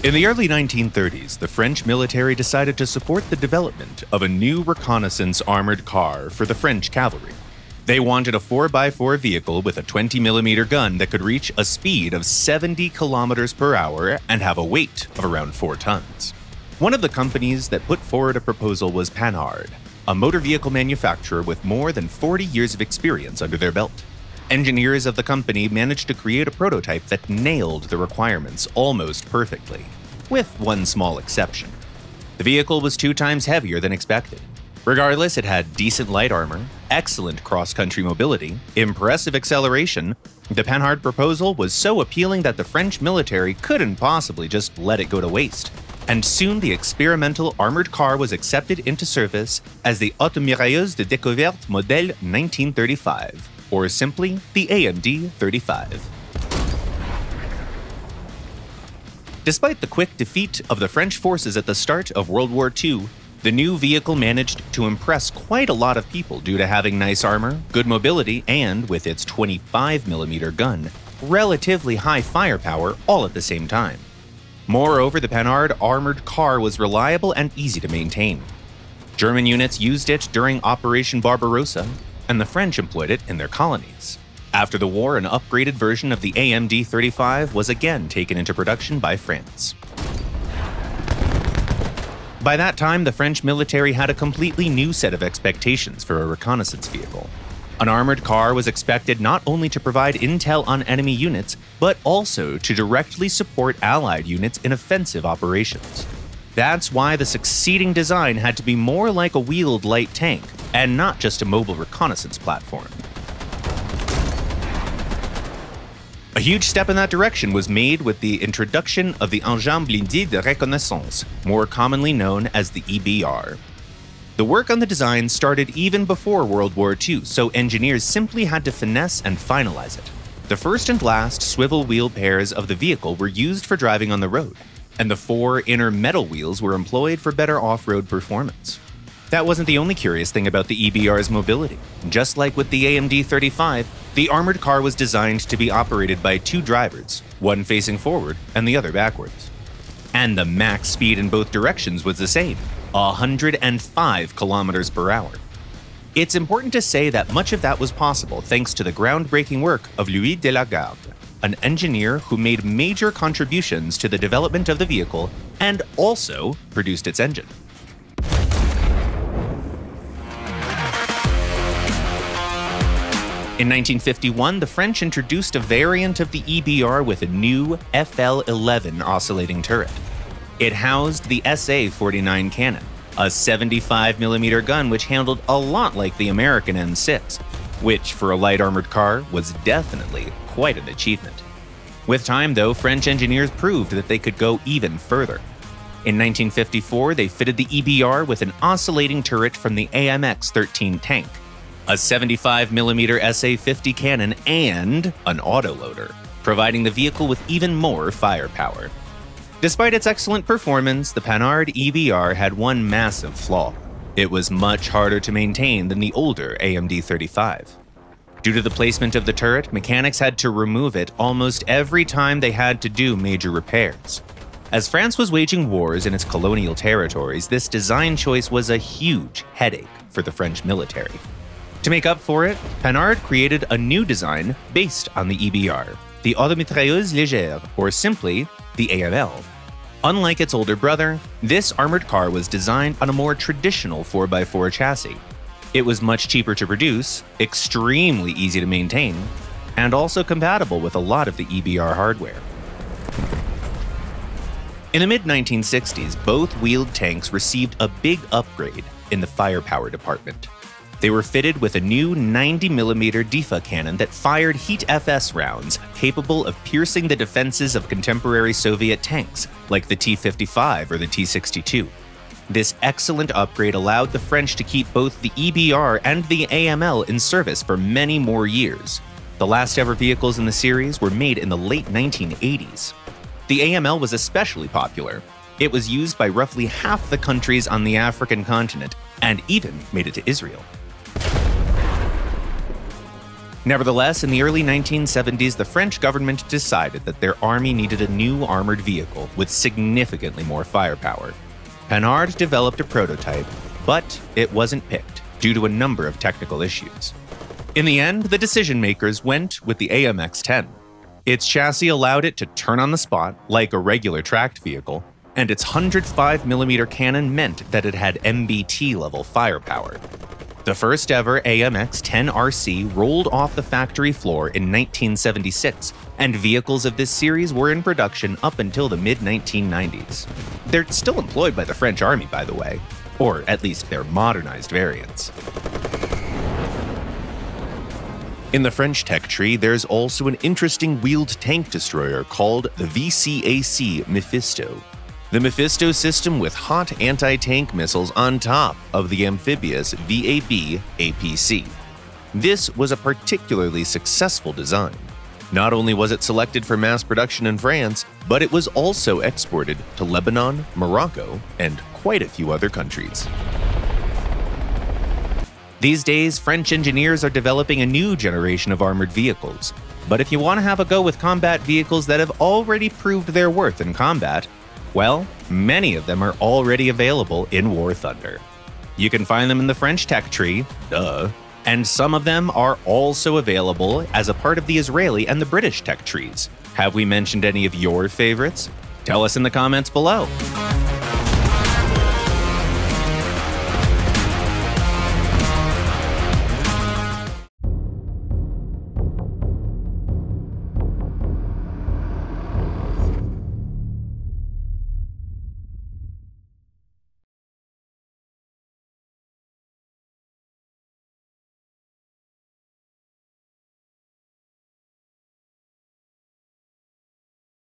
In the early 1930s, the French military decided to support the development of a new reconnaissance armored car for the French cavalry. They wanted a 4x4 vehicle with a 20mm gun that could reach a speed of 70 kilometers per hour and have a weight of around 4 tons. One of the companies that put forward a proposal was Panhard, a motor vehicle manufacturer with more than 40 years of experience under their belt. Engineers of the company managed to create a prototype that nailed the requirements almost perfectly, with one small exception. The vehicle was 2 times heavier than expected. Regardless, it had decent light armor, excellent cross-country mobility, impressive acceleration. The Panhard proposal was so appealing that the French military couldn't possibly just let it go to waste. And soon the experimental armored car was accepted into service as the Haute Mitrailleuse de Découverte Modèle 1935, or simply the AMD 35. Despite the quick defeat of the French forces at the start of World War II, the new vehicle managed to impress quite a lot of people due to having nice armor, good mobility, and, with its 25mm gun, relatively high firepower all at the same time. Moreover, the Panhard armored car was reliable and easy to maintain. German units used it during Operation Barbarossa, and the French employed it in their colonies. After the war, an upgraded version of the AMD 35 was again taken into production by France. By that time, the French military had a completely new set of expectations for a reconnaissance vehicle. An armored car was expected not only to provide intel on enemy units, but also to directly support Allied units in offensive operations. That's why the succeeding design had to be more like a wheeled light tank, and not just a mobile reconnaissance platform. A huge step in that direction was made with the introduction of the engin blindé de reconnaissance, more commonly known as the EBR. The work on the design started even before World War II, so engineers simply had to finesse and finalize it. The first and last swivel wheel pairs of the vehicle were used for driving on the road, and the 4 inner metal wheels were employed for better off-road performance. That wasn't the only curious thing about the EBR's mobility. Just like with the AMD 35, the armored car was designed to be operated by 2 drivers, one facing forward and the other backwards. And the max speed in both directions was the same, 105 kilometers per hour. It's important to say that much of that was possible thanks to the groundbreaking work of Louis de la Garde, an engineer who made major contributions to the development of the vehicle and also produced its engine. In 1951, the French introduced a variant of the EBR with a new FL-11 oscillating turret. It housed the SA-49 cannon, a 75mm gun which handled a lot like the American M6, which for a light armored car was definitely quite an achievement. With time, though, French engineers proved that they could go even further. In 1954, they fitted the EBR with an oscillating turret from the AMX-13 tank, a 75mm SA-50 cannon, and an autoloader, providing the vehicle with even more firepower. Despite its excellent performance, the Panhard EBR had one massive flaw. It was much harder to maintain than the older AMD 35. Due to the placement of the turret, mechanics had to remove it almost every time they had to do major repairs. As France was waging wars in its colonial territories, this design choice was a huge headache for the French military. To make up for it, Panhard created a new design based on the EBR, the Mitrailleuse Légère, or simply the AML. Unlike its older brother, this armored car was designed on a more traditional 4x4 chassis. It was much cheaper to produce, extremely easy to maintain, and also compatible with a lot of the EBR hardware. In the mid-1960s, both wheeled tanks received a big upgrade in the firepower department. They were fitted with a new 90mm DIFA cannon that fired Heat FS rounds capable of piercing the defenses of contemporary Soviet tanks, like the T-55 or the T-62. This excellent upgrade allowed the French to keep both the EBR and the AML in service for many more years. The last ever vehicles in the series were made in the late 1980s. The AML was especially popular. It was used by roughly half the countries on the African continent, and even made it to Israel. Nevertheless, in the early 1970s, the French government decided that their army needed a new armored vehicle with significantly more firepower. Panhard developed a prototype, but it wasn't picked due to a number of technical issues. In the end, the decision-makers went with the AMX-10. Its chassis allowed it to turn on the spot like a regular tracked vehicle, and its 105mm cannon meant that it had MBT-level firepower. The first ever AMX-10 RC rolled off the factory floor in 1976, and vehicles of this series were in production up until the mid-1990s. They're still employed by the French Army, by the way, or at least their modernized variants. In the French tech tree, there's also an interesting wheeled tank destroyer called the VCAC Mechisto. The Mechisto system with hot anti-tank missiles on top of the amphibious VAB APC. This was a particularly successful design. Not only was it selected for mass production in France, but it was also exported to Lebanon, Morocco, and quite a few other countries. These days, French engineers are developing a new generation of armored vehicles. But if you want to have a go with combat vehicles that have already proved their worth in combat, well, many of them are already available in War Thunder. You can find them in the French tech tree, duh, and some of them are also available as a part of the Israeli and the British tech trees. Have we mentioned any of your favorites? Tell us in the comments below.